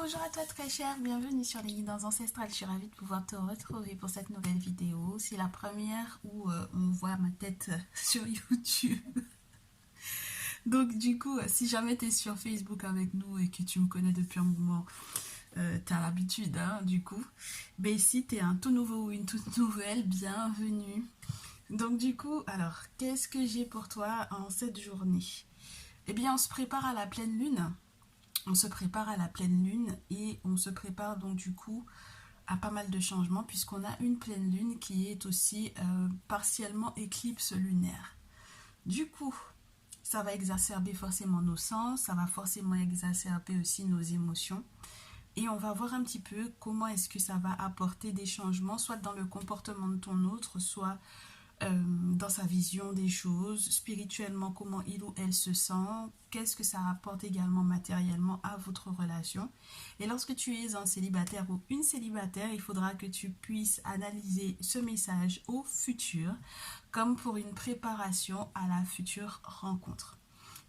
Bonjour à toi très cher, bienvenue sur les guidances ancestrales. Je suis ravie de pouvoir te retrouver pour cette nouvelle vidéo. C'est la première où on voit ma tête sur YouTube. Donc du coup, si jamais tu es sur Facebook avec nous et que tu me connais depuis un moment, tu as l'habitude du coup. Mais si tu es un tout nouveau ou une toute nouvelle, bienvenue. Donc du coup, alors, qu'est-ce que j'ai pour toi en cette journée? Eh bien, on se prépare à la pleine lune. On se prépare à la pleine lune et on se prépare donc du coup à pas mal de changements puisqu'on a une pleine lune qui est aussi partiellement éclipse lunaire. Du coup, ça va exacerber forcément nos sens, ça va forcément exacerber aussi nos émotions. Et on va voir un petit peu comment est-ce que ça va apporter des changements, soit dans le comportement de ton autre, soit dans sa vision des choses, spirituellement, comment il ou elle se sent, qu'est-ce que ça apporte également matériellement à votre relation. Et lorsque tu es un célibataire ou une célibataire, il faudra que tu puisses analyser ce message au futur, comme pour une préparation à la future rencontre.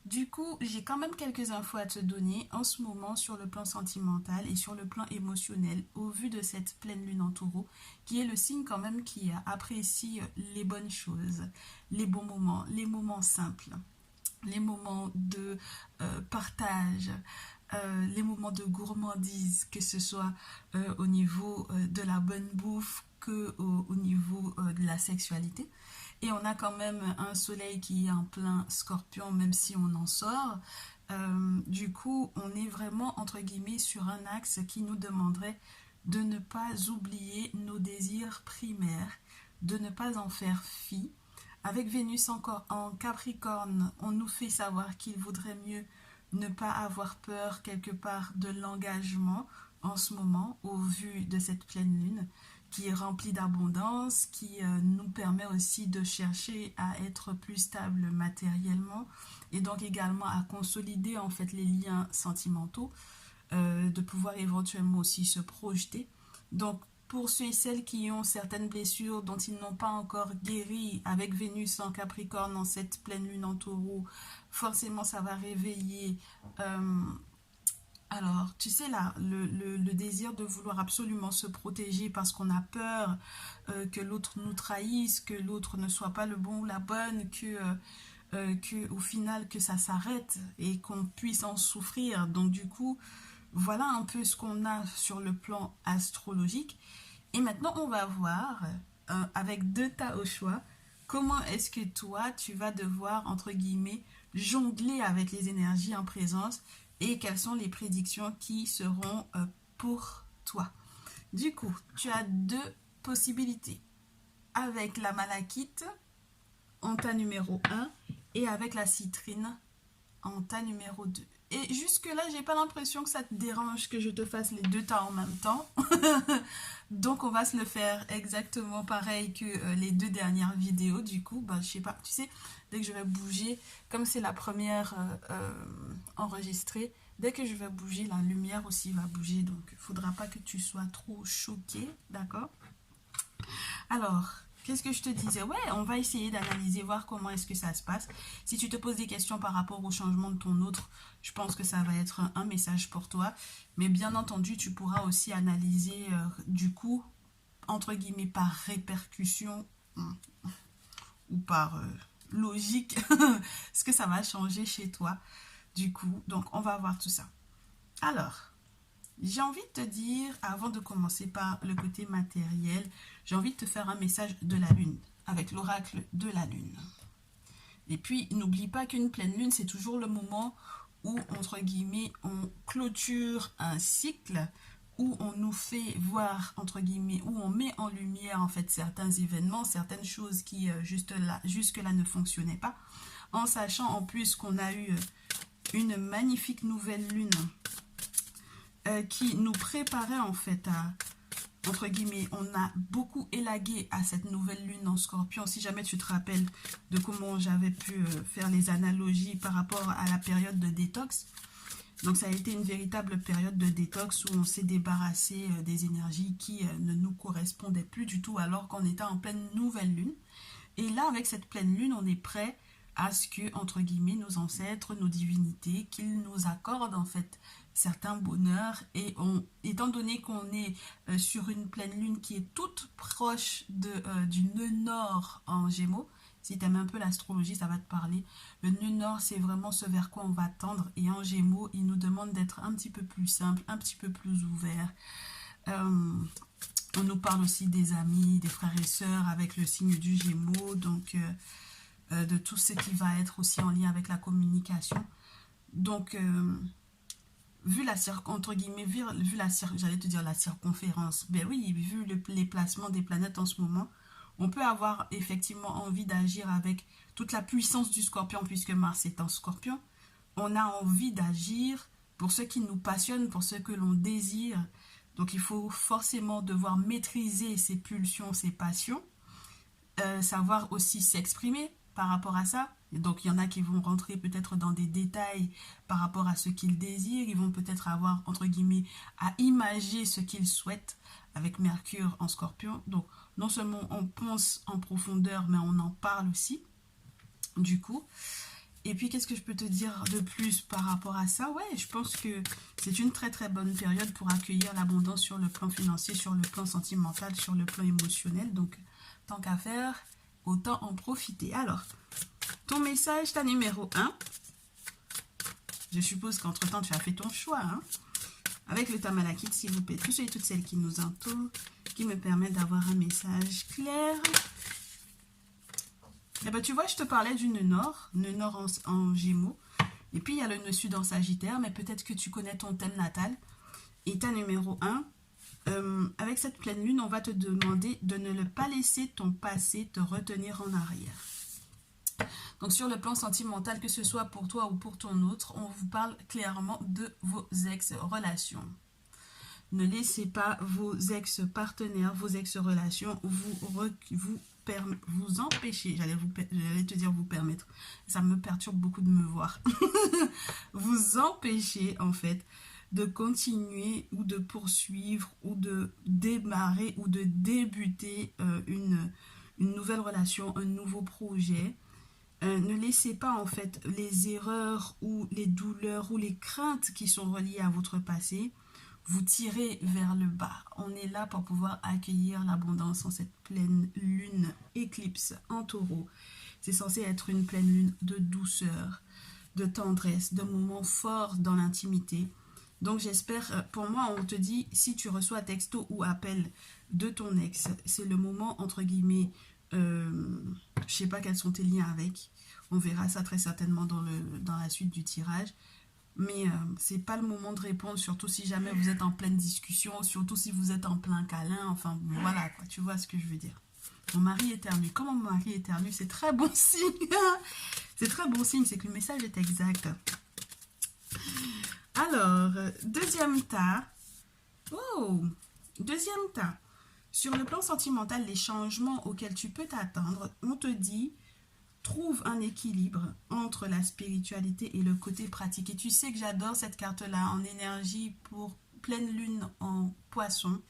Du coup, j'ai quand même quelques infos à te donner en ce moment sur le plan sentimental et sur le plan émotionnel au vu de cette pleine lune en taureau qui est le signe quand même qui apprécie les bonnes choses, les bons moments, les moments simples, les moments de partage, les moments de gourmandise, que ce soit au niveau de la bonne bouffe que au niveau de la sexualité. Et on a quand même un soleil qui est en plein scorpion, même si on en sort. Du coup, on est vraiment, entre guillemets, sur un axe qui nous demanderait de ne pas oublier nos désirs primaires, de ne pas en faire fi. Avec Vénus encore en Capricorne, on nous fait savoir qu'il vaudrait mieux ne pas avoir peur quelque part de l'engagement en ce moment au vu de cette pleine lune qui est remplie d'abondance, qui nous permet aussi de chercher à être plus stable matériellement et donc également à consolider en fait les liens sentimentaux, de pouvoir éventuellement aussi se projeter. Donc pour ceux et celles qui ont certaines blessures dont ils n'ont pas encore guéri avec Vénus en Capricorne en cette pleine lune en taureau, forcément ça va réveiller alors, tu sais là, le désir de vouloir absolument se protéger parce qu'on a peur que l'autre nous trahisse, que l'autre ne soit pas le bon ou la bonne, que au final que ça s'arrête et qu'on puisse en souffrir. Donc du coup, voilà un peu ce qu'on a sur le plan astrologique. Et maintenant, on va voir, avec deux tas au choix, comment est-ce que toi, tu vas devoir, entre guillemets, jongler avec les énergies en présence et quelles sont les prédictions qui seront pour toi. Du coup, tu as deux possibilités. Avec la malachite en tas numéro 1 et avec la citrine en tas numéro 2. Et jusque-là, j'ai pas l'impression que ça te dérange que je te fasse les deux tas en même temps. Donc, on va se le faire exactement pareil que les deux dernières vidéos. Du coup, bah, je sais pas, tu sais, dès que je vais bouger, comme c'est la première enregistrée, dès que je vais bouger, la lumière aussi va bouger. Donc, il faudra pas que tu sois trop choqué, d'accord? Alors, qu'est-ce que je te disais? Ouais, on va essayer d'analyser, voir comment est-ce que ça se passe. Si tu te poses des questions par rapport au changement de ton autre, je pense que ça va être un message pour toi. Mais bien entendu, tu pourras aussi analyser du coup, entre guillemets, par répercussion ou par logique, ce que ça va changer chez toi. Du coup, donc on va voir tout ça. Alors, j'ai envie de te dire, avant de commencer par le côté matériel, j'ai envie de te faire un message de la lune, avec l'oracle de la lune. Et puis, n'oublie pas qu'une pleine lune, c'est toujours le moment où, entre guillemets, on clôture un cycle, où on nous fait voir, entre guillemets, où on met en lumière, en fait, certains événements, certaines choses qui, jusque-là, ne fonctionnaient pas, en sachant en plus qu'on a eu une magnifique nouvelle lune qui nous préparait en fait à, entre guillemets, on a beaucoup élagué à cette nouvelle lune en scorpion. Si jamais tu te rappelles de comment j'avais pu faire les analogies par rapport à la période de détox. Donc ça a été une véritable période de détox où on s'est débarrassé des énergies qui ne nous correspondaient plus du tout alors qu'on était en pleine nouvelle lune. Et là, avec cette pleine lune, on est prêt à ce que, entre guillemets, nos ancêtres, nos divinités, qu'ils nous accordent en fait certains bonheurs. Et étant donné qu'on est sur une pleine lune qui est toute proche du nœud nord en Gémeaux, si tu aimes un peu l'astrologie, ça va te parler. Le nœud nord, c'est vraiment ce vers quoi on va tendre. Et en Gémeaux, il nous demande d'être un petit peu plus simple, un petit peu plus ouvert. On nous parle aussi des amis, des frères et sœurs avec le signe du Gémeaux, donc de tout ce qui va être aussi en lien avec la communication. Donc, vu la entre guillemets, j'allais te dire la circonférence, ben oui, vu les placements des planètes en ce moment, on peut avoir effectivement envie d'agir avec toute la puissance du Scorpion, puisque Mars est en Scorpion. On a envie d'agir pour ce qui nous passionne, pour ce que l'on désire. Donc il faut forcément devoir maîtriser ses pulsions, ses passions, savoir aussi s'exprimer par rapport à ça. Et donc il y en a qui vont rentrer peut-être dans des détails par rapport à ce qu'ils désirent. Ils vont peut-être avoir, entre guillemets, à imager ce qu'ils souhaitent avec Mercure en Scorpion. Donc non seulement on pense en profondeur, mais on en parle aussi, du coup. Et puis, qu'est-ce que je peux te dire de plus par rapport à ça? Ouais, je pense que c'est une très très bonne période pour accueillir l'abondance sur le plan financier, sur le plan sentimental, sur le plan émotionnel. Donc, tant qu'à faire, autant en profiter. Alors, ton message, ta numéro 1. Je suppose qu'entre-temps, tu as fait ton choix. Hein? Avec le Tamalakit, s'il vous plaît, tous ceux et toutes celles qui nous entourent, qui me permettent d'avoir un message clair. Eh ben, tu vois, je te parlais du nœud nord en Gémeaux. Et puis, il y a le nœud sud en Sagittaire, mais peut-être que tu connais ton thème natal. Et ta numéro 1, avec cette pleine lune, on va te demander de ne pas laisser ton passé te retenir en arrière. Donc, sur le plan sentimental, que ce soit pour toi ou pour ton autre, on vous parle clairement de vos ex-relations. Ne laissez pas vos ex-partenaires, vos ex-relations vous empêcher, j'allais te dire vous permettre, ça me perturbe beaucoup de me voir, vous empêcher en fait de continuer ou de poursuivre ou de démarrer ou de débuter une nouvelle relation, un nouveau projet. Ne laissez pas en fait les erreurs ou les douleurs ou les craintes qui sont reliées à votre passé vous tirer vers le bas. On est là pour pouvoir accueillir l'abondance en cette pleine lune éclipse en taureau. C'est censé être une pleine lune de douceur, de tendresse, de moments forts dans l'intimité. Donc j'espère, pour moi on te dit, si tu reçois texto ou appel de ton ex, c'est le moment entre guillemets, je sais pas quels sont tes liens avec, on verra ça très certainement dans la suite du tirage. Mais c'est pas le moment de répondre, surtout si jamais vous êtes en pleine discussion, surtout si vous êtes en plein câlin, enfin voilà quoi, tu vois ce que je veux dire. Mon mari éternue. Comment mon mari éternue, c'est très bon signe. C'est très bon signe, c'est que le message est exact. Alors, deuxième tas. Oh, deuxième tas. Sur le plan sentimental, les changements auxquels tu peux t'attendre, on te dit... Trouve un équilibre entre la spiritualité et le côté pratique. Et tu sais que j'adore cette carte-là en énergie pour pleine lune en poisson.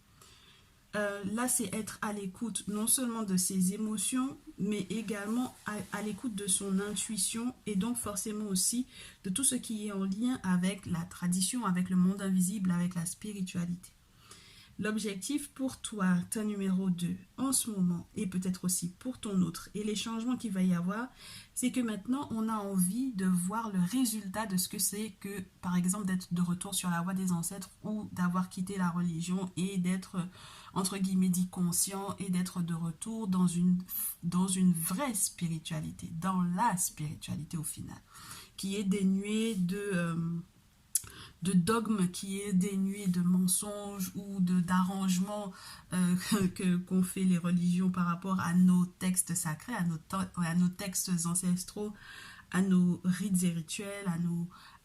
Là, c'est être à l'écoute non seulement de ses émotions, mais également à l'écoute de son intuition et donc forcément aussi de tout ce qui est en lien avec la tradition, avec le monde invisible, avec la spiritualité. L'objectif pour toi, ta numéro 2, en ce moment, et peut-être aussi pour ton autre, et les changements qu'il va y avoir, c'est que maintenant, on a envie de voir le résultat de ce que c'est que, par exemple, d'être de retour sur la voie des ancêtres ou d'avoir quitté la religion et d'être, entre guillemets, dit conscient et d'être de retour dans une vraie spiritualité, dans la spiritualité au final, qui est dénuée de dogme, qui est dénué de mensonges ou d'arrangements qu'ont fait les religions par rapport à nos textes sacrés, à nos textes ancestraux, à nos rites et rituels,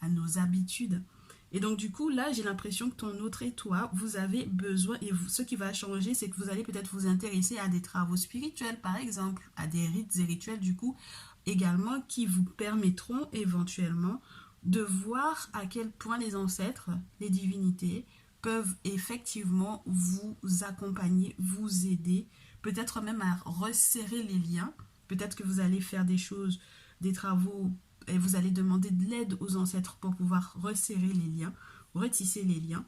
à nos habitudes. Et donc du coup, là, j'ai l'impression que ton autre et toi, vous avez besoin, et ce qui va changer, c'est que vous allez peut-être vous intéresser à des travaux spirituels, par exemple, à des rites et rituels, du coup, également, qui vous permettront éventuellement de voir à quel point les ancêtres, les divinités, peuvent effectivement vous accompagner, vous aider, peut-être même à resserrer les liens. Peut-être que vous allez faire des choses, des travaux, et vous allez demander de l'aide aux ancêtres pour pouvoir resserrer les liens. retisser les liens.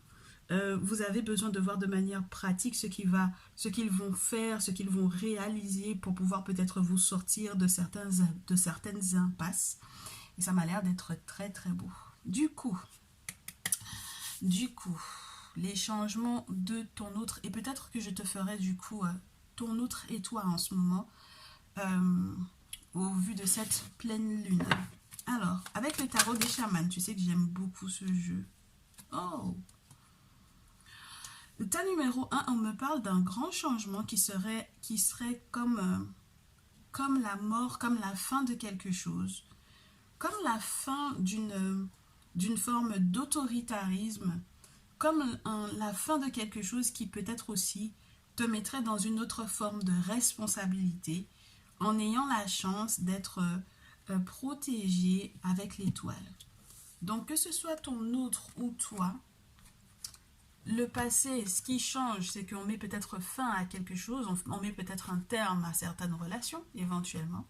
Vous avez besoin de voir de manière pratique ce qu'ils vont faire, ce qu'ils vont réaliser pour pouvoir peut-être vous sortir de certaines impasses. Et ça m'a l'air d'être très très beau. Du coup, les changements de ton outre, et peut-être que je te ferai du coup ton outre et toi en ce moment, au vu de cette pleine lune. Alors, avec le tarot des chamans, tu sais que j'aime beaucoup ce jeu. Oh! Le tas numéro 1, on me parle d'un grand changement qui serait comme la mort, comme la fin de quelque chose, comme la fin d'une forme d'autoritarisme, comme la fin de quelque chose qui peut-être aussi te mettrait dans une autre forme de responsabilité en ayant la chance d'être protégé avec l'étoile. Donc que ce soit ton outre ou toi, le passé, ce qui change, c'est qu'on met peut-être fin à quelque chose, on met peut-être un terme à certaines relations, éventuellement.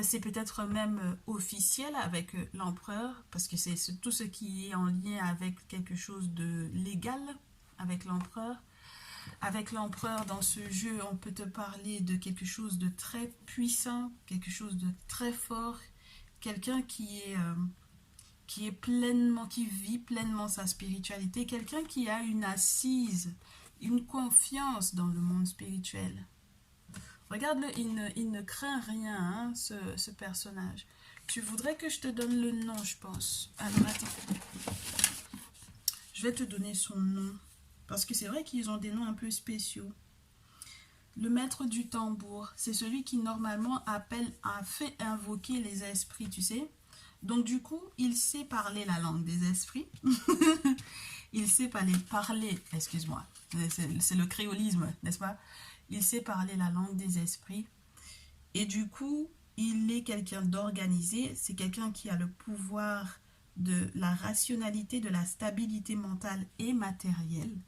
C'est peut-être même officiel avec l'empereur, parce que c'est tout ce qui est en lien avec quelque chose de légal, avec l'empereur. Avec l'empereur, dans ce jeu, on peut te parler de quelque chose de très puissant, quelque chose de très fort, quelqu'un qui vit pleinement sa spiritualité, quelqu'un qui a une assise, une confiance dans le monde spirituel. Regarde-le, il ne craint rien, hein, ce personnage. Tu voudrais que je te donne le nom, je pense. Alors, attends. Je vais te donner son nom. Parce que c'est vrai qu'ils ont des noms un peu spéciaux. Le maître du tambour, c'est celui qui normalement fait invoquer les esprits, tu sais. Donc du coup, il sait parler la langue des esprits. Il sait parler, excuse-moi, c'est le créolisme, n'est-ce pas? Il sait parler la langue des esprits. Et du coup, il est quelqu'un d'organisé. C'est quelqu'un qui a le pouvoir de la rationalité, de la stabilité mentale et matérielle.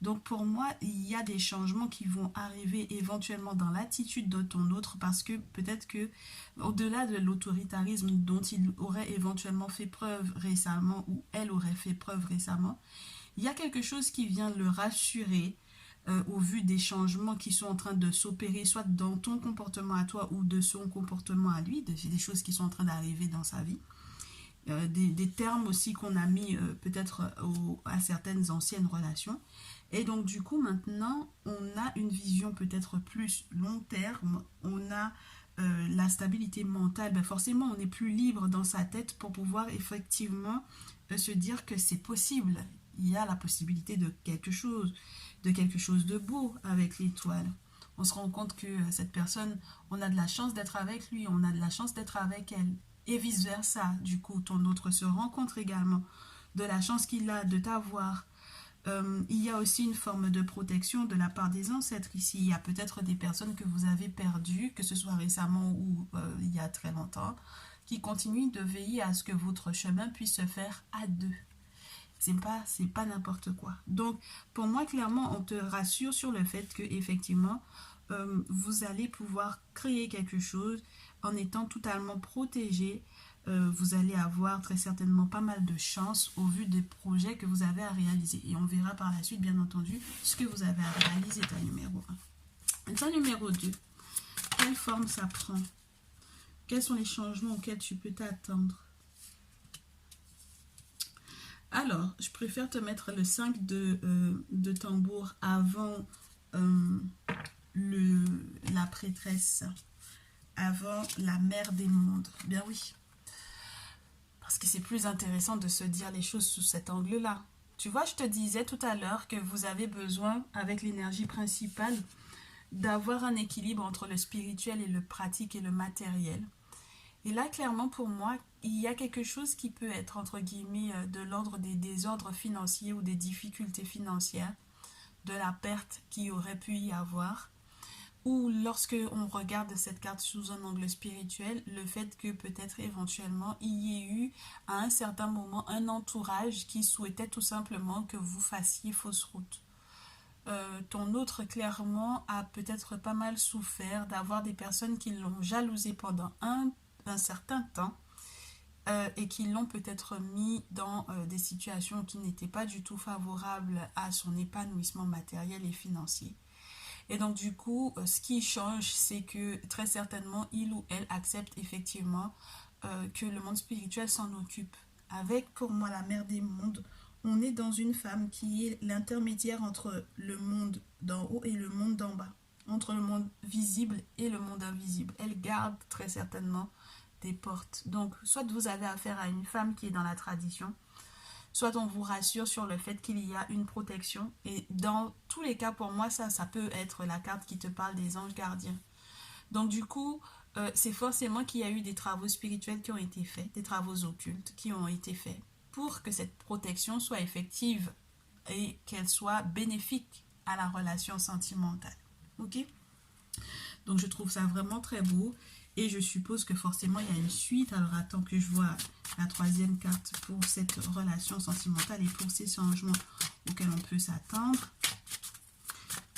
Donc pour moi, il y a des changements qui vont arriver éventuellement dans l'attitude de ton autre parce que peut-être que au-delà de l'autoritarisme dont il aurait éventuellement fait preuve récemment ou elle aurait fait preuve récemment, il y a quelque chose qui vient le rassurer au vu des changements qui sont en train de s'opérer soit dans ton comportement à toi ou de son comportement à lui, des choses qui sont en train d'arriver dans sa vie. Des termes aussi qu'on a mis peut-être à certaines anciennes relations. Et donc du coup maintenant on a une vision peut-être plus long terme, on a la stabilité mentale, ben forcément on est plus libre dans sa tête pour pouvoir effectivement se dire que c'est possible, il y a la possibilité de quelque chose de beau avec l'étoile. On se rend compte que cette personne, on a de la chance d'être avec lui, on a de la chance d'être avec elle. Et vice versa, du coup, ton autre se rencontre également de la chance qu'il a de t'avoir. Il y a aussi une forme de protection de la part des ancêtres ici. Il y a peut-être des personnes que vous avez perdues, que ce soit récemment ou il y a très longtemps, qui continuent de veiller à ce que votre chemin puisse se faire à deux. C'est pas n'importe quoi. Donc, pour moi, clairement, on te rassure sur le fait que effectivement, vous allez pouvoir créer quelque chose en étant totalement protégé. Vous allez avoir très certainement pas mal de chance au vu des projets que vous avez à réaliser. Et on verra par la suite, bien entendu, ce que vous avez à réaliser, état numéro 1. État numéro 2, quelle forme ça prend? Quels sont les changements auxquels tu peux t'attendre? Alors, je préfère te mettre le 5 de tambour avant la prêtresse, avant la mère des mondes. Bien oui. Parce que c'est plus intéressant de se dire les choses sous cet angle-là. Tu vois, je te disais tout à l'heure que vous avez besoin, avec l'énergie principale, d'avoir un équilibre entre le spirituel et le pratique et le matériel. Et là, clairement, pour moi, il y a quelque chose qui peut être, entre guillemets, de l'ordre des désordres financiers ou des difficultés financières, de la perte qu'il aurait pu y avoir. Ou lorsque on regarde cette carte sous un angle spirituel, le fait que peut-être éventuellement il y ait eu à un certain moment un entourage qui souhaitait tout simplement que vous fassiez fausse route. Ton autre clairement a peut-être pas mal souffert d'avoir des personnes qui l'ont jalousé pendant un certain temps et qui l'ont peut-être mis dans des situations qui n'étaient pas du tout favorables à son épanouissement matériel et financier. Et donc du coup, ce qui change, c'est que très certainement, il ou elle accepte effectivement que le monde spirituel s'en occupe. Avec pour moi la mère des mondes, on est dans une femme qui est l'intermédiaire entre le monde d'en haut et le monde d'en bas, entre le monde visible et le monde invisible. Elle garde très certainement des portes. Donc, soit vous avez affaire à une femme qui est dans la tradition, soit on vous rassure sur le fait qu'il y a une protection. Et dans tous les cas, pour moi, ça peut être la carte qui te parle des anges gardiens. Donc, du coup, c'est forcément qu'il y a eu des travaux spirituels qui ont été faits, des travaux occultes qui ont été faits pour que cette protection soit effective et qu'elle soit bénéfique à la relation sentimentale. Ok? Donc, je trouve ça vraiment très beau. Et je suppose que forcément, il y a une suite. Alors, attends que je vois la troisième carte pour cette relation sentimentale et pour ces changements auxquels on peut s'attendre.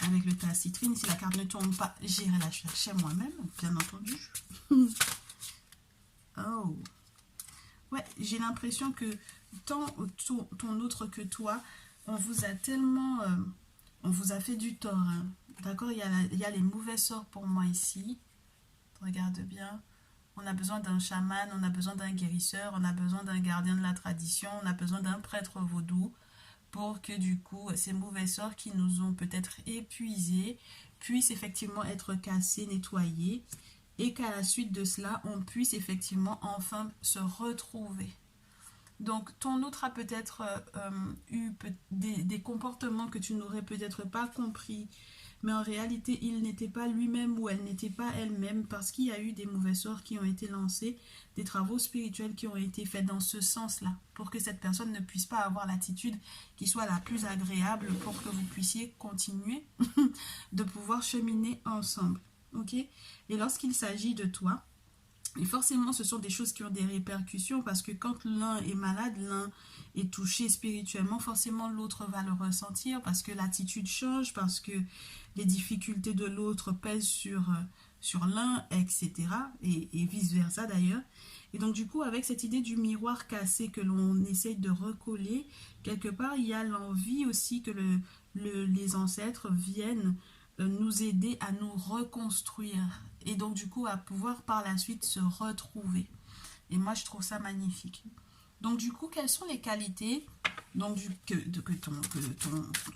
Avec le tas citrine, si la carte ne tombe pas, j'irai la chercher moi-même, bien entendu. Oh. Ouais, j'ai l'impression que tant ton autre que toi, on vous a tellement... on vous a fait du tort. Hein. D'accord, il y a les mauvais sorts pour moi ici. Regarde bien. On a besoin d'un chaman, on a besoin d'un guérisseur, on a besoin d'un gardien de la tradition, on a besoin d'un prêtre vaudou pour que du coup ces mauvais sorts qui nous ont peut-être épuisés puissent effectivement être cassés, nettoyés et qu'à la suite de cela on puisse effectivement enfin se retrouver. Donc ton autre a peut-être eu des comportements que tu n'aurais peut-être pas compris, mais en réalité il n'était pas lui-même ou elle n'était pas elle-même parce qu'il y a eu des mauvais sorts qui ont été lancés, des travaux spirituels qui ont été faits dans ce sens-là, pour que cette personne ne puisse pas avoir l'attitude qui soit la plus agréable pour que vous puissiez continuer de pouvoir cheminer ensemble. Ok? Et lorsqu'il s'agit de toi, et forcément, ce sont des choses qui ont des répercussions parce que quand l'un est malade, l'un est touché spirituellement, forcément l'autre va le ressentir parce que l'attitude change, parce que les difficultés de l'autre pèsent sur l'un, etc. Et vice-versa d'ailleurs. Et donc du coup, avec cette idée du miroir cassé que l'on essaye de recoller, quelque part, il y a l'envie aussi que les ancêtres viennent nous aider à nous reconstruire et donc du coup à pouvoir par la suite se retrouver. Et moi je trouve ça magnifique. Donc du coup, quelles sont les qualités donc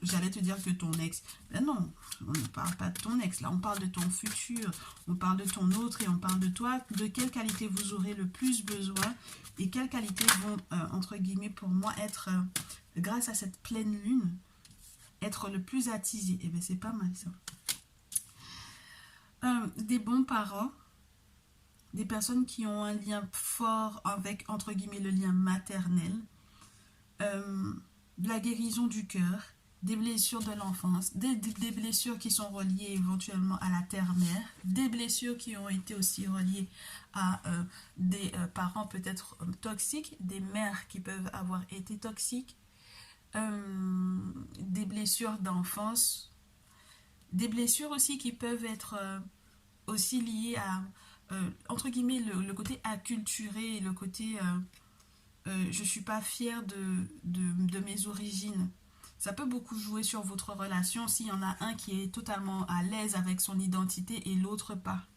j'allais te dire que ton ex, ben non, on ne parle pas de ton ex, là on parle de ton futur, on parle de ton autre et on parle de toi, de quelles qualités vous aurez le plus besoin et quelles qualités vont, entre guillemets pour moi, être, grâce à cette pleine lune, être le plus attisé. Et bien c'est pas mal ça. Des bons parents, des personnes qui ont un lien fort avec, entre guillemets, le lien maternel, de la guérison du cœur, des blessures de l'enfance, des blessures qui sont reliées éventuellement à la terre-mère, des blessures qui ont été aussi reliées à des parents peut-être toxiques, des mères qui peuvent avoir été toxiques, des blessures d'enfance, des blessures aussi qui peuvent être aussi liées à, entre guillemets, le côté acculturé, le côté je ne suis pas fière de mes origines. Ça peut beaucoup jouer sur votre relation s'il y en a un qui est totalement à l'aise avec son identité et l'autre pas.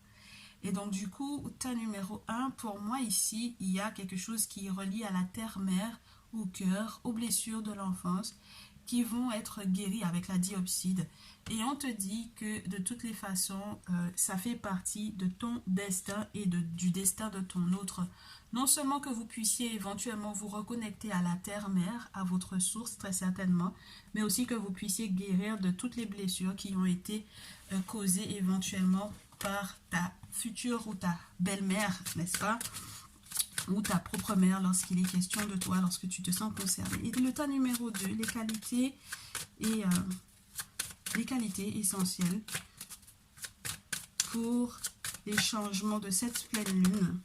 Et donc du coup, tas numéro 1, pour moi ici, il y a quelque chose qui est relié à la terre-mère, au cœur, aux blessures de l'enfance, qui vont être guéries avec la diopside. Et on te dit que de toutes les façons, ça fait partie de ton destin et du destin de ton autre. Non seulement que vous puissiez éventuellement vous reconnecter à la terre-mère, à votre source très certainement, mais aussi que vous puissiez guérir de toutes les blessures qui ont été causées éventuellement par ta future ou ta belle-mère, n'est-ce pas? Ou ta propre mère lorsqu'il est question de toi, lorsque tu te sens concerné. Et le tas numéro 2, les qualités et les qualités essentielles pour les changements de cette pleine lune.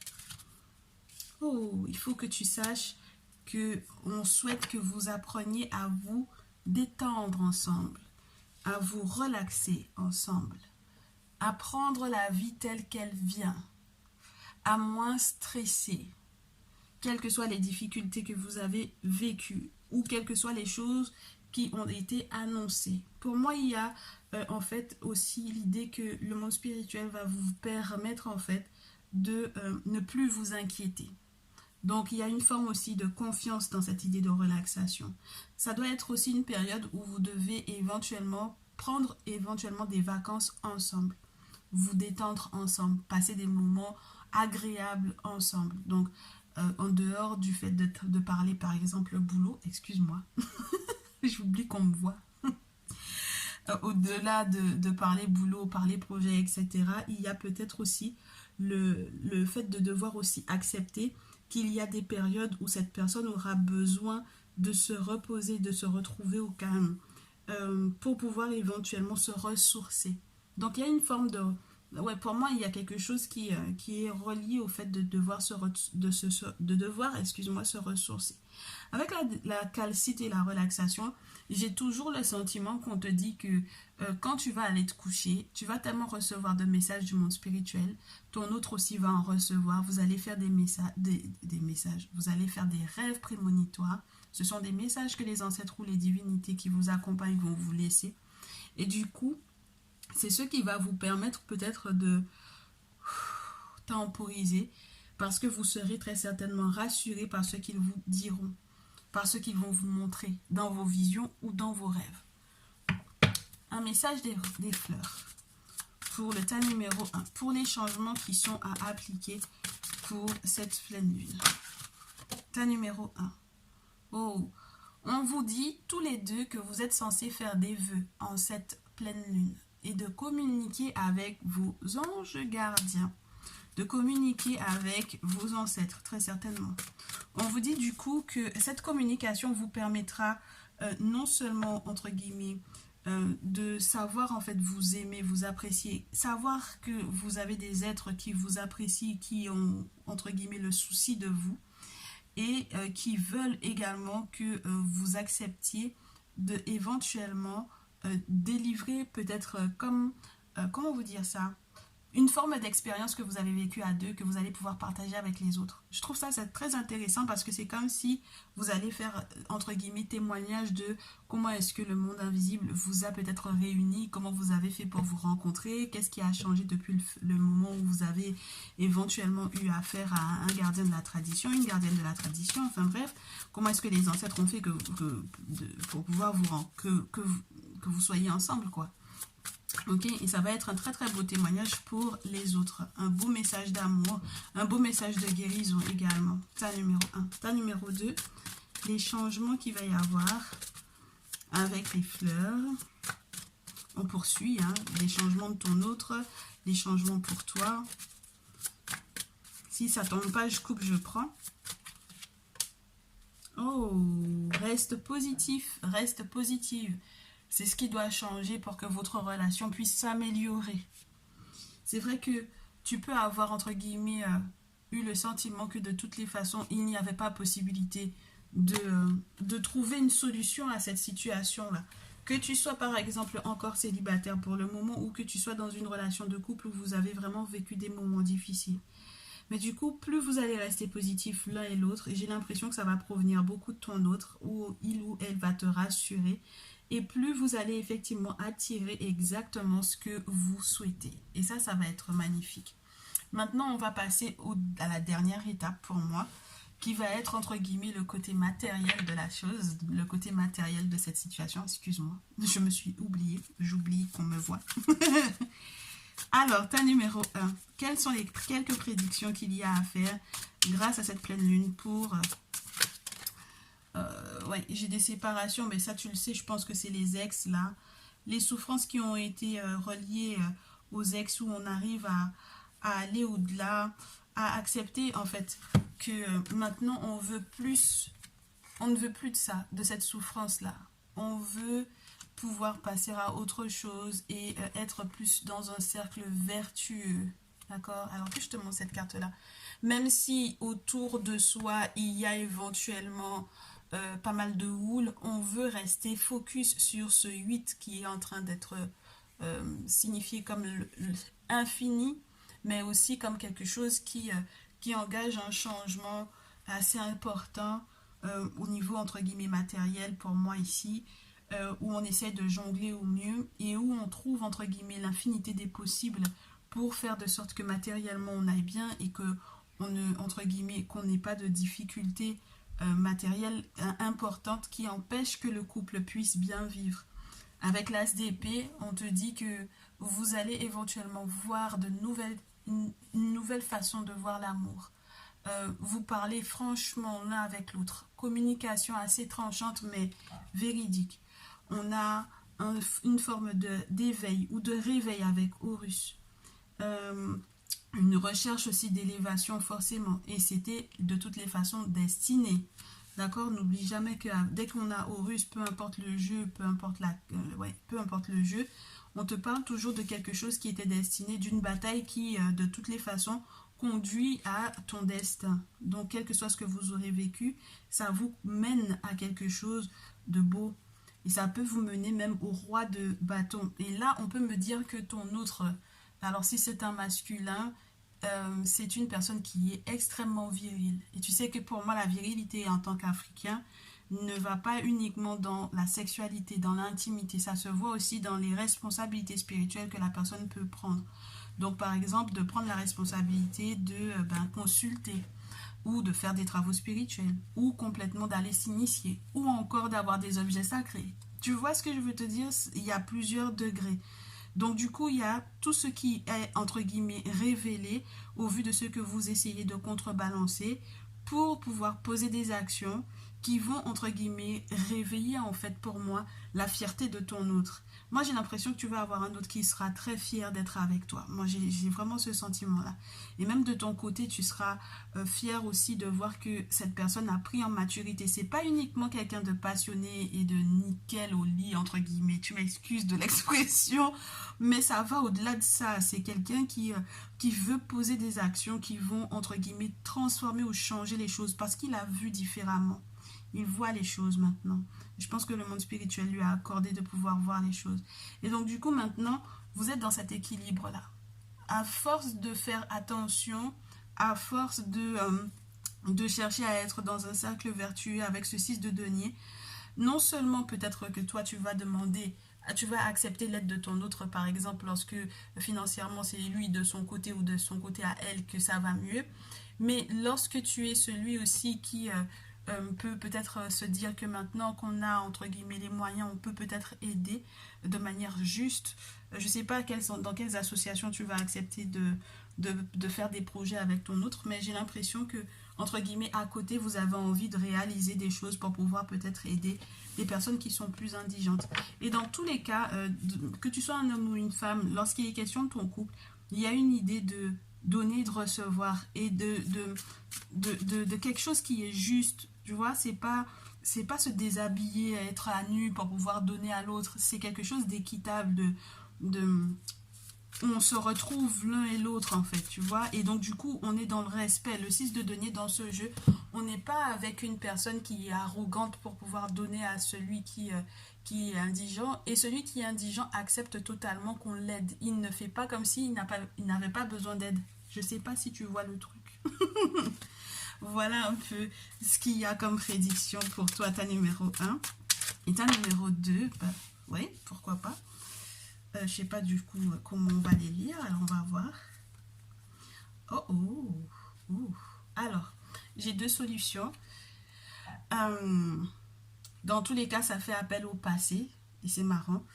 Oh, il faut que tu saches que on souhaite que vous appreniez à vous détendre ensemble, à vous relaxer ensemble, à prendre la vie telle qu'elle vient, à moins stresser. quelles que soient les difficultés que vous avez vécues ou quelles que soient les choses qui ont été annoncées. Pour moi, il y a en fait aussi l'idée que le monde spirituel va vous permettre en fait de ne plus vous inquiéter. Donc, il y a une forme aussi de confiance dans cette idée de relaxation. Ça doit être aussi une période où vous devez éventuellement prendre des vacances ensemble, vous détendre ensemble, passer des moments agréables ensemble. Donc, en dehors du fait de parler, par exemple, boulot, excuse-moi, j'oublie qu'on me voit. Au-delà de parler boulot, parler projet, etc., il y a peut-être aussi le fait de devoir aussi accepter qu'il y a des périodes où cette personne aura besoin de se reposer, de se retrouver au calme, pour pouvoir éventuellement se ressourcer. Donc il y a une forme de... Ouais, pour moi, il y a quelque chose qui est relié au fait de devoir excuse-moi, se ressourcer. Avec la calcite et la relaxation, j'ai toujours le sentiment qu'on te dit que quand tu vas aller te coucher, tu vas tellement recevoir de messages du monde spirituel, ton autre aussi va en recevoir, vous allez faire des messages, vous allez faire des rêves prémonitoires, ce sont des messages que les ancêtres ou les divinités qui vous accompagnent vont vous laisser. Et du coup, c'est ce qui va vous permettre peut-être de temporiser parce que vous serez très certainement rassuré par ce qu'ils vous diront, par ce qu'ils vont vous montrer dans vos visions ou dans vos rêves. Un message des fleurs pour le tas numéro 1, pour les changements qui sont à appliquer pour cette pleine lune. Tas numéro 1. Oh, on vous dit tous les deux que vous êtes censés faire des vœux en cette pleine lune et de communiquer avec vos anges gardiens, de communiquer avec vos ancêtres, très certainement. On vous dit du coup que cette communication vous permettra non seulement, entre guillemets, de savoir en fait vous aimer, vous apprécier, savoir que vous avez des êtres qui vous apprécient, qui ont, entre guillemets, le souci de vous et qui veulent également que vous acceptiez de éventuellement délivrer peut-être comment vous dire ça, une forme d'expérience que vous avez vécue à deux, que vous allez pouvoir partager avec les autres. Je trouve ça c'est très intéressant parce que c'est comme si vous allez faire, entre guillemets, témoignage de comment est-ce que le monde invisible vous a peut-être réunis, comment vous avez fait pour vous rencontrer, qu'est-ce qui a changé depuis le moment où vous avez éventuellement eu affaire à un gardien de la tradition, une gardienne de la tradition, enfin bref, comment est-ce que les ancêtres ont fait pour pouvoir que vous soyez ensemble, quoi. Ok, et ça va être un très très beau témoignage pour les autres. Un beau message d'amour, un beau message de guérison également. Tas numéro 1. Tas numéro 2, les changements qu'il va y avoir avec les fleurs. On poursuit, hein, les changements de ton autre, les changements pour toi. Si ça tombe pas, je coupe, je prends. Oh, reste positif, reste positive. C'est ce qui doit changer pour que votre relation puisse s'améliorer. C'est vrai que tu peux avoir, entre guillemets, eu le sentiment que de toutes les façons, il n'y avait pas possibilité de trouver une solution à cette situation-là. Que tu sois, par exemple, encore célibataire pour le moment ou que tu sois dans une relation de couple où vous avez vraiment vécu des moments difficiles. Mais du coup, plus vous allez rester positif l'un et l'autre, et j'ai l'impression que ça va provenir beaucoup de ton autre, où il ou elle va te rassurer, et plus vous allez effectivement attirer exactement ce que vous souhaitez. Et ça va être magnifique. Maintenant, on va passer à la dernière étape pour moi, qui va être, entre guillemets, le côté matériel de la chose, le côté matériel de cette situation. Excuse-moi, je me suis oubliée, j'oublie qu'on me voit. Alors, tas numéro 1. Quelles sont les quelques prédictions qu'il y a à faire grâce à cette pleine lune pour... ouais, j'ai des séparations, mais ça, tu le sais, je pense que c'est les ex, là. Les souffrances qui ont été reliées aux ex, où on arrive à aller au-delà, à accepter, en fait, que maintenant, on ne veut plus de ça, de cette souffrance-là. On veut pouvoir passer à autre chose et être plus dans un cercle vertueux. D'accord? Alors que je te montre cette carte-là. Même si autour de soi, il y a éventuellement pas mal de houle, on veut rester focus sur ce 8 qui est en train d'être signifié comme l'infini, mais aussi comme quelque chose qui engage un changement assez important au niveau entre guillemets matériel pour moi ici, où on essaie de jongler au mieux et où on trouve entre guillemets l'infinité des possibles pour faire de sorte que matériellement on aille bien et que on ne, entre guillemets, qu'on n'ait pas de difficultés matérielles importantes qui empêchent que le couple puisse bien vivre. Avec l'as d'épée, on te dit que vous allez éventuellement voir une nouvelle façon de voir l'amour. Vous parlez franchement l'un avec l'autre. Communication assez tranchante mais véridique. On a une forme d'éveil ou de réveil avec Horus. Euh, une recherche aussi d'élévation forcément. Et c'était de toutes les façons destiné. D'accord. N'oublie jamais que dès qu'on a Horus, peu importe le jeu, peu importe le jeu, on te parle toujours de quelque chose qui était destiné, d'une bataille qui, de toutes les façons, conduit à ton destin. Donc, quel que soit ce que vous aurez vécu, ça vous mène à quelque chose de beau. Et ça peut vous mener même au roi de bâton. Et là, on peut me dire que ton autre, alors si c'est un masculin, c'est une personne qui est extrêmement virile. Et tu sais que pour moi, la virilité en tant qu'Africain ne va pas uniquement dans la sexualité, dans l'intimité. Ça se voit aussi dans les responsabilités spirituelles que la personne peut prendre. Donc, par exemple, de prendre la responsabilité de consulter ou de faire des travaux spirituels ou complètement d'aller s'initier ou encore d'avoir des objets sacrés. Tu vois ce que je veux te dire? Il y a plusieurs degrés. Donc du coup, il y a tout ce qui est, entre guillemets, révélé au vu de ce que vous essayez de contrebalancer pour pouvoir poser des actions qui vont, entre guillemets, réveiller en fait pour moi la fierté de ton autre. Moi, j'ai l'impression que tu vas avoir un autre qui sera très fier d'être avec toi. Moi, j'ai vraiment ce sentiment-là. Et même de ton côté, tu seras fier aussi de voir que cette personne a pris en maturité. C'est pas uniquement quelqu'un de passionné et de nickel au lit, entre guillemets. Tu m'excuses de l'expression, mais ça va au-delà de ça. C'est quelqu'un qui veut poser des actions qui vont, entre guillemets, transformer ou changer les choses parce qu'il a vu différemment. Il voit les choses maintenant. Je pense que le monde spirituel lui a accordé de pouvoir voir les choses. Et donc, du coup, maintenant, vous êtes dans cet équilibre-là. À force de faire attention, à force de chercher à être dans un cercle vertueux avec ce 6 de denier, non seulement peut-être que toi, tu vas accepter l'aide de ton autre, par exemple, lorsque financièrement c'est lui de son côté ou de son côté à elle que ça va mieux, mais lorsque tu es celui aussi qui peut peut-être se dire que maintenant qu'on a entre guillemets les moyens, on peut peut-être aider de manière juste. Je ne sais pas dans quelles associations tu vas accepter de faire des projets avec ton autre, mais j'ai l'impression que entre guillemets à côté vous avez envie de réaliser des choses pour pouvoir peut-être aider des personnes qui sont plus indigentes. Et dans tous les cas, que tu sois un homme ou une femme, lorsqu'il est question de ton couple, il y a une idée de donner, de recevoir et de quelque chose qui est juste. Tu vois, c'est pas se déshabiller, être à nu pour pouvoir donner à l'autre. C'est quelque chose d'équitable, de on se retrouve l'un et l'autre en fait, tu vois. Et donc du coup, on est dans le respect. Le 6 de denier dans ce jeu, on n'est pas avec une personne qui est arrogante pour pouvoir donner à celui qui est indigent. Et celui qui est indigent accepte totalement qu'on l'aide. Il ne fait pas comme s'il n'avait pas besoin d'aide. Je sais pas si tu vois le truc. Voilà un peu ce qu'il y a comme prédiction pour toi, ta numéro 1. Et ta numéro 2, bah, oui, pourquoi pas. Je sais pas du coup comment on va les lire, alors on va voir. Oh oh, oh. Alors, j'ai deux solutions. Dans tous les cas, ça fait appel au passé, et c'est marrant.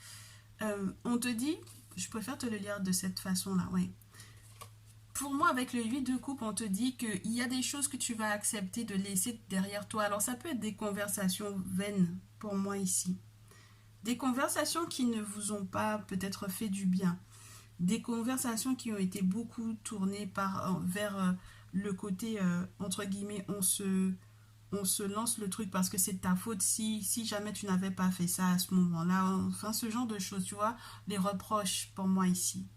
On te dit, je préfère te le lire de cette façon-là, oui. Pour moi, avec le 8 de coupe, on te dit qu'il y a des choses que tu vas accepter de laisser derrière toi. Alors, ça peut être des conversations vaines pour moi ici. Des conversations qui ne vous ont pas peut-être fait du bien. Des conversations qui ont été beaucoup tournées vers le côté, entre guillemets, on se lance le truc parce que c'est de ta faute si jamais tu n'avais pas fait ça à ce moment-là. Enfin, ce genre de choses, tu vois. Les reproches pour moi ici.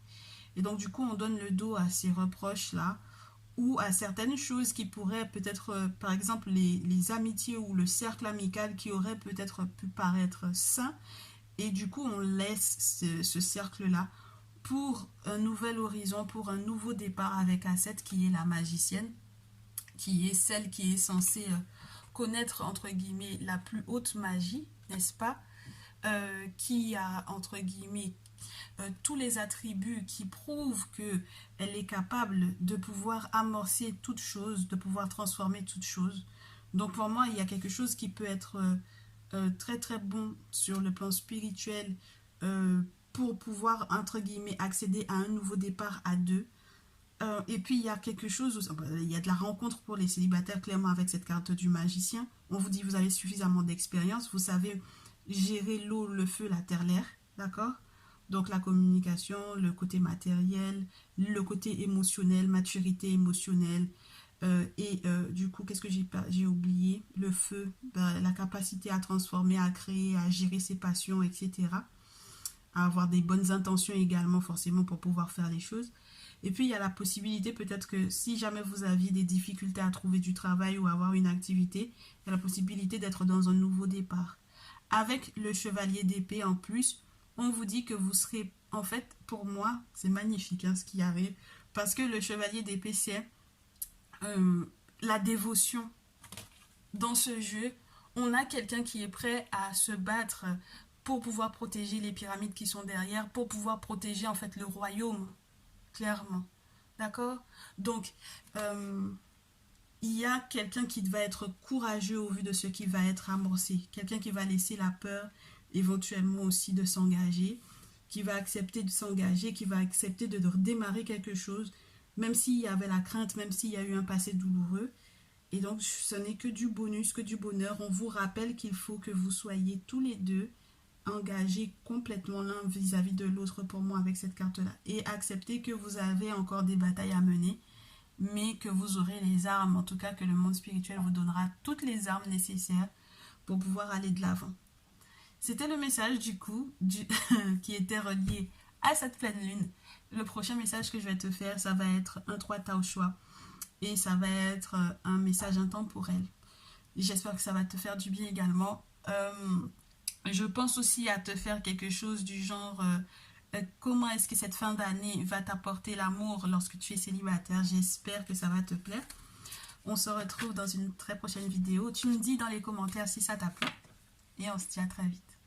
Et donc, du coup, on donne le dos à ces reproches-là ou à certaines choses qui pourraient peut-être, par exemple, les amitiés ou le cercle amical qui aurait peut-être pu paraître sain. Et du coup, on laisse ce cercle-là pour un nouvel horizon, pour un nouveau départ avec Aset qui est la magicienne, qui est celle qui est censée connaître, entre guillemets, la plus haute magie, n'est-ce pas? Qui a, entre guillemets, tous les attributs qui prouvent qu'elle est capable de pouvoir amorcer toute chose, de pouvoir transformer toute chose. Donc pour moi, il y a quelque chose qui peut être très très bon sur le plan spirituel pour pouvoir, entre guillemets, accéder à un nouveau départ à deux. Et puis il y a quelque chose, il y a de la rencontre pour les célibataires clairement avec cette carte du magicien. On vous dit vous avez suffisamment d'expérience, vous savez gérer l'eau, le feu, la terre, l'air, d'accord? Donc la communication, le côté matériel, le côté émotionnel, maturité émotionnelle. Du coup, qu'est-ce que j'ai oublié? Le feu, ben, la capacité à transformer, à créer, à gérer ses passions, etc. À avoir des bonnes intentions également, forcément, pour pouvoir faire les choses. Et puis, il y a la possibilité, peut-être que si jamais vous aviez des difficultés à trouver du travail ou à avoir une activité, il y a la possibilité d'être dans un nouveau départ. Avec le chevalier d'épée en plus, on vous dit que vous serez, en fait, pour moi, c'est magnifique hein, ce qui arrive, parce que le chevalier d'épée, c'est la dévotion. Dans ce jeu, on a quelqu'un qui est prêt à se battre pour pouvoir protéger les pyramides qui sont derrière, pour pouvoir protéger en fait le royaume, clairement. D'accord? Donc, il y a quelqu'un qui va être courageux au vu de ce qui va être amorcé. Quelqu'un qui va laisser la peur éventuellement aussi de s'engager, qui va accepter de s'engager, qui va accepter de redémarrer quelque chose, même s'il y avait la crainte, même s'il y a eu un passé douloureux. Et donc, ce n'est que du bonus, que du bonheur. On vous rappelle qu'il faut que vous soyez tous les deux engagés complètement l'un vis-à-vis de l'autre pour moi avec cette carte-là. Et accepter que vous avez encore des batailles à mener, mais que vous aurez les armes, en tout cas que le monde spirituel vous donnera toutes les armes nécessaires pour pouvoir aller de l'avant. C'était le message du coup qui était relié à cette pleine lune. Le prochain message que je vais te faire, ça va être un 3 Tao Choix. Et ça va être un message intemporel. J'espère que ça va te faire du bien également. Je pense aussi à te faire quelque chose du genre comment est-ce que cette fin d'année va t'apporter l'amour lorsque tu es célibataire. J'espère que ça va te plaire. On se retrouve dans une très prochaine vidéo. Tu me dis dans les commentaires si ça t'a plu. Et on se dit à très vite.